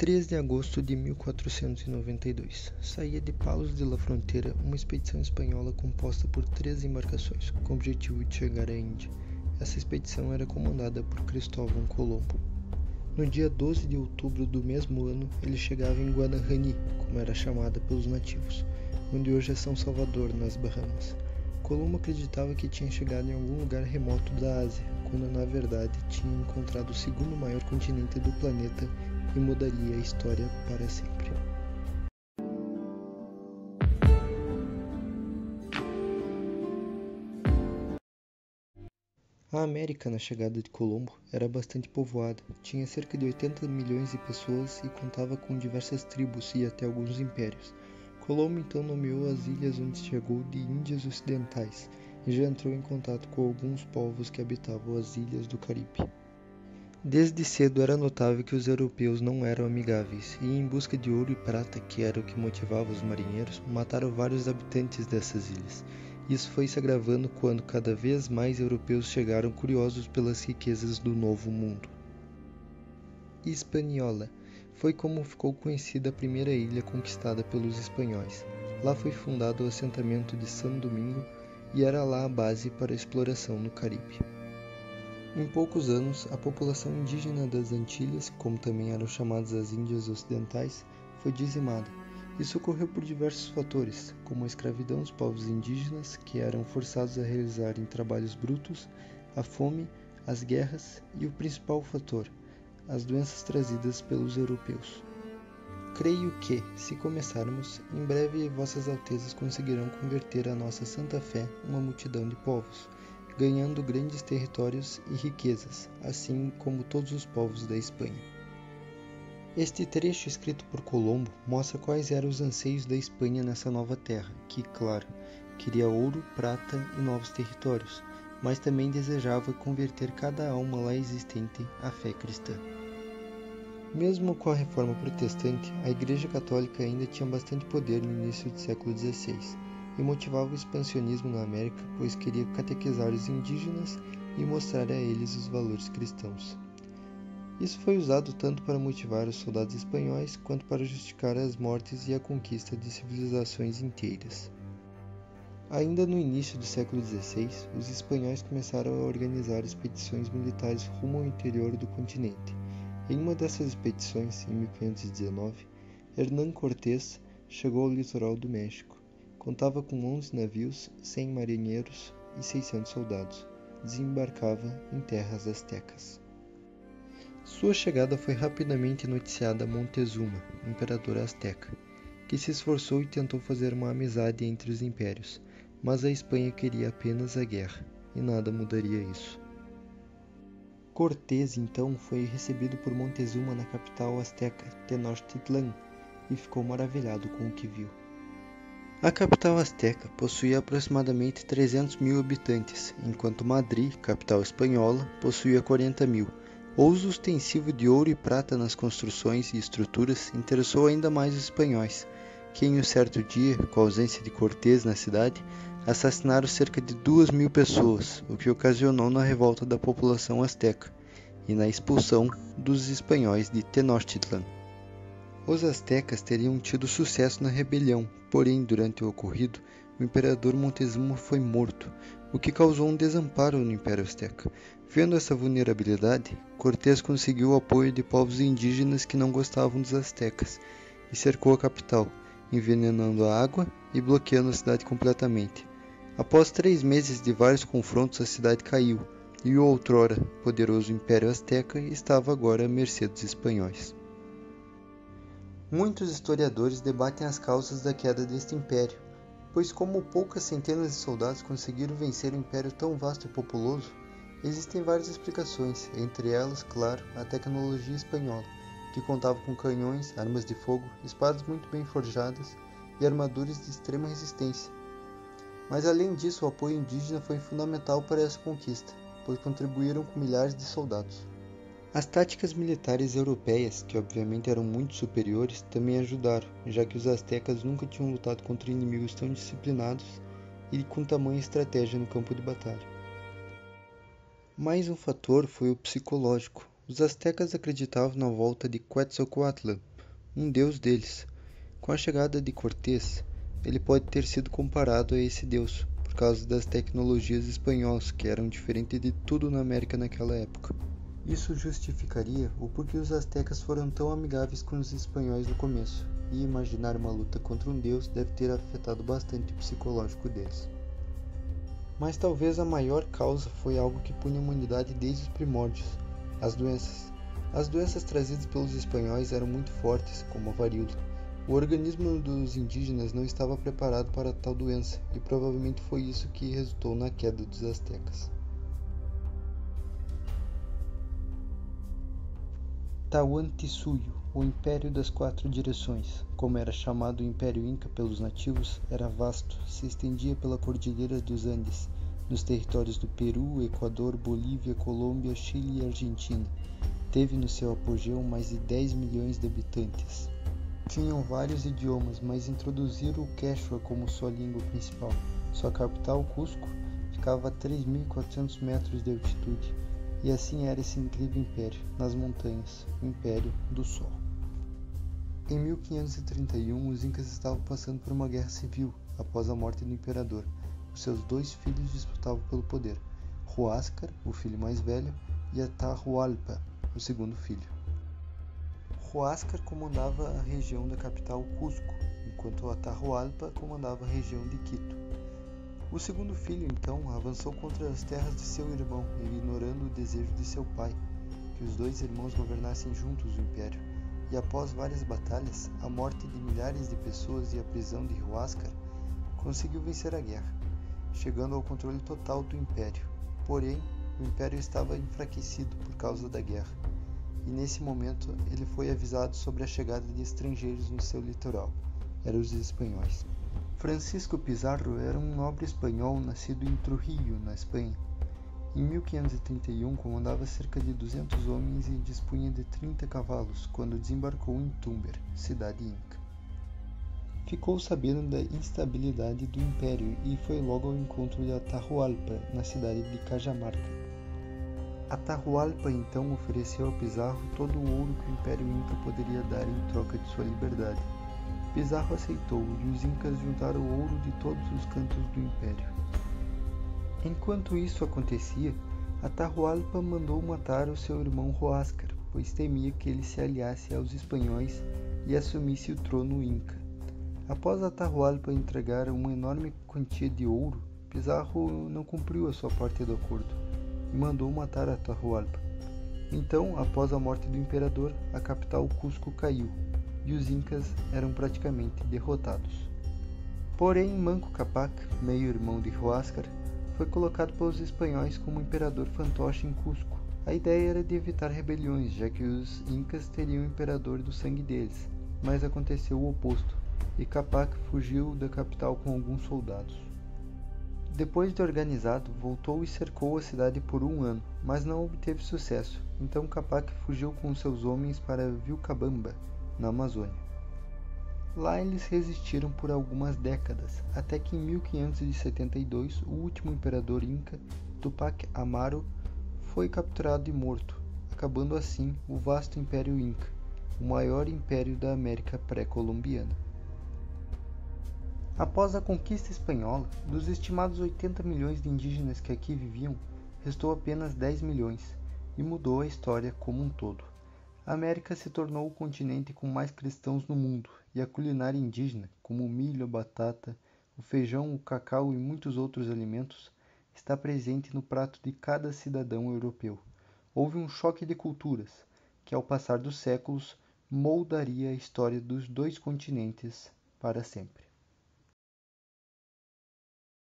3 de agosto de 1492, saía de Palos de la Frontera uma expedição espanhola composta por 3 embarcações, com o objetivo de chegar à Índia. Essa expedição era comandada por Cristóvão Colombo. No dia 12 de outubro do mesmo ano, ele chegava em Guanahani, como era chamada pelos nativos, onde hoje é São Salvador, nas Bahamas. Colombo acreditava que tinha chegado em algum lugar remoto da Ásia, quando na verdade tinha encontrado o segundo maior continente do planeta e mudaria a história para sempre. A América, na chegada de Colombo, era bastante povoada, tinha cerca de 80 milhões de pessoas e contava com diversas tribos e até alguns impérios. Colombo então nomeou as ilhas onde chegou de Índias Ocidentais e já entrou em contato com alguns povos que habitavam as ilhas do Caribe. Desde cedo era notável que os europeus não eram amigáveis, e em busca de ouro e prata, que era o que motivava os marinheiros, mataram vários habitantes dessas ilhas. Isso foi se agravando quando cada vez mais europeus chegaram curiosos pelas riquezas do Novo Mundo. Hispaniola foi como ficou conhecida a primeira ilha conquistada pelos espanhóis. Lá foi fundado o assentamento de São Domingo e era lá a base para a exploração no Caribe. Em poucos anos, a população indígena das Antilhas, como também eram chamadas as Índias Ocidentais, foi dizimada. Isso ocorreu por diversos fatores, como a escravidão dos povos indígenas, que eram forçados a realizarem trabalhos brutos, a fome, as guerras e o principal fator, as doenças trazidas pelos europeus. Creio que, se começarmos, em breve vossas altezas conseguirão converter a nossa santa fé uma multidão de povos, ganhando grandes territórios e riquezas, assim como todos os povos da Espanha. Este trecho escrito por Colombo mostra quais eram os anseios da Espanha nessa nova terra, que, claro, queria ouro, prata e novos territórios, mas também desejava converter cada alma lá existente à fé cristã. Mesmo com a reforma protestante, a Igreja Católica ainda tinha bastante poder no início do século XVI, e motivava o expansionismo na América, pois queria catequizar os indígenas e mostrar a eles os valores cristãos. Isso foi usado tanto para motivar os soldados espanhóis, quanto para justificar as mortes e a conquista de civilizações inteiras. Ainda no início do século XVI, os espanhóis começaram a organizar expedições militares rumo ao interior do continente. Em uma dessas expedições, em 1519, Hernán Cortés chegou ao litoral do México. Contava com 11 navios, 100 marinheiros e 600 soldados. Desembarcava em terras astecas. Sua chegada foi rapidamente noticiada a Montezuma, imperador asteca, que se esforçou e tentou fazer uma amizade entre os impérios, mas a Espanha queria apenas a guerra, e nada mudaria isso. Cortés então foi recebido por Montezuma na capital asteca, Tenochtitlan, e ficou maravilhado com o que viu. A capital asteca possuía aproximadamente 300 mil habitantes, enquanto Madrid, capital espanhola, possuía 40 mil. O uso ostensivo de ouro e prata nas construções e estruturas interessou ainda mais os espanhóis, que em um certo dia, com a ausência de Cortés na cidade, assassinaram cerca de 2.000 pessoas, o que ocasionou na revolta da população asteca e na expulsão dos espanhóis de Tenochtitlan. Os astecas teriam tido sucesso na rebelião, porém, durante o ocorrido, o imperador Montezuma foi morto, o que causou um desamparo no Império Azteca. Vendo essa vulnerabilidade, Cortés conseguiu o apoio de povos indígenas que não gostavam dos astecas e cercou a capital, envenenando a água e bloqueando a cidade completamente. Após 3 meses de vários confrontos, a cidade caiu, e o outrora poderoso Império Azteca estava agora à mercê dos espanhóis. Muitos historiadores debatem as causas da queda deste império, pois como poucas centenas de soldados conseguiram vencer um império tão vasto e populoso, existem várias explicações, entre elas, claro, a tecnologia espanhola, que contava com canhões, armas de fogo, espadas muito bem forjadas e armaduras de extrema resistência. Mas além disso, o apoio indígena foi fundamental para essa conquista, pois contribuíram com milhares de soldados. As táticas militares europeias, que obviamente eram muito superiores, também ajudaram, já que os astecas nunca tinham lutado contra inimigos tão disciplinados e com tamanha estratégia no campo de batalha. Mais um fator foi o psicológico. Os astecas acreditavam na volta de Quetzalcoatl, um deus deles. Com a chegada de Cortés, ele pode ter sido comparado a esse deus, por causa das tecnologias espanholas, que eram diferentes de tudo na América naquela época. Isso justificaria o porquê os astecas foram tão amigáveis com os espanhóis no começo, e imaginar uma luta contra um deus deve ter afetado bastante o psicológico deles. Mas talvez a maior causa foi algo que punha a humanidade desde os primórdios: as doenças. As doenças trazidas pelos espanhóis eram muito fortes, como a varíola. O organismo dos indígenas não estava preparado para tal doença, e provavelmente foi isso que resultou na queda dos astecas. Tahuantinsuyo, o Império das Quatro Direções, como era chamado o Império Inca pelos nativos, era vasto, se estendia pela Cordilheira dos Andes, nos territórios do Peru, Equador, Bolívia, Colômbia, Chile e Argentina. Teve no seu apogeu mais de 10 milhões de habitantes. Tinham vários idiomas, mas introduziram o Quechua como sua língua principal. Sua capital, Cusco, ficava a 3.400 metros de altitude. E assim era esse incrível império, nas montanhas, o Império do Sol. Em 1531, os Incas estavam passando por uma guerra civil, após a morte do imperador. Os seus dois filhos disputavam pelo poder, Huáscar, o filho mais velho, e Atahualpa, o segundo filho. Huáscar comandava a região da capital Cusco, enquanto Atahualpa comandava a região de Quito. O segundo filho, então, avançou contra as terras de seu irmão, ignorando o desejo de seu pai, que os dois irmãos governassem juntos o império. E após várias batalhas, a morte de milhares de pessoas e a prisão de Huáscar, conseguiu vencer a guerra, chegando ao controle total do império. Porém, o império estava enfraquecido por causa da guerra, e nesse momento ele foi avisado sobre a chegada de estrangeiros no seu litoral. Eram os espanhóis. Francisco Pizarro era um nobre espanhol nascido em Trujillo, na Espanha. Em 1531 comandava cerca de 200 homens e dispunha de 30 cavalos quando desembarcou em Tumbes, cidade inca. Ficou sabendo da instabilidade do império e foi logo ao encontro de Atahualpa, na cidade de Cajamarca. Atahualpa então ofereceu a Pizarro todo o ouro que o Império Inca poderia dar em troca de sua liberdade. Pizarro aceitou e os incas juntaram o ouro de todos os cantos do império. Enquanto isso acontecia, Atahualpa mandou matar o seu irmão Huáscar, pois temia que ele se aliasse aos espanhóis e assumisse o trono inca. Após Atahualpa entregar uma enorme quantia de ouro, Pizarro não cumpriu a sua parte do acordo e mandou matar Atahualpa. Então, após a morte do imperador, a capital Cusco caiu e os incas eram praticamente derrotados. Porém, Manco Cápac, meio-irmão de Huáscar, foi colocado pelos espanhóis como imperador fantoche em Cusco. A ideia era de evitar rebeliões, já que os incas teriam o imperador do sangue deles, mas aconteceu o oposto, e Cápac fugiu da capital com alguns soldados. Depois de organizado, voltou e cercou a cidade por um ano, mas não obteve sucesso, então Cápac fugiu com seus homens para Vilcabamba, na Amazônia. Lá eles resistiram por algumas décadas, até que em 1572 o último imperador inca, Tupac Amaru, foi capturado e morto, acabando assim o vasto Império Inca, o maior império da América pré-colombiana. Após a conquista espanhola, dos estimados 80 milhões de indígenas que aqui viviam, restou apenas 10 milhões, e mudou a história como um todo. A América se tornou o continente com mais cristãos no mundo, e a culinária indígena, como o milho, a batata, o feijão, o cacau e muitos outros alimentos, está presente no prato de cada cidadão europeu. Houve um choque de culturas, que ao passar dos séculos moldaria a história dos dois continentes para sempre.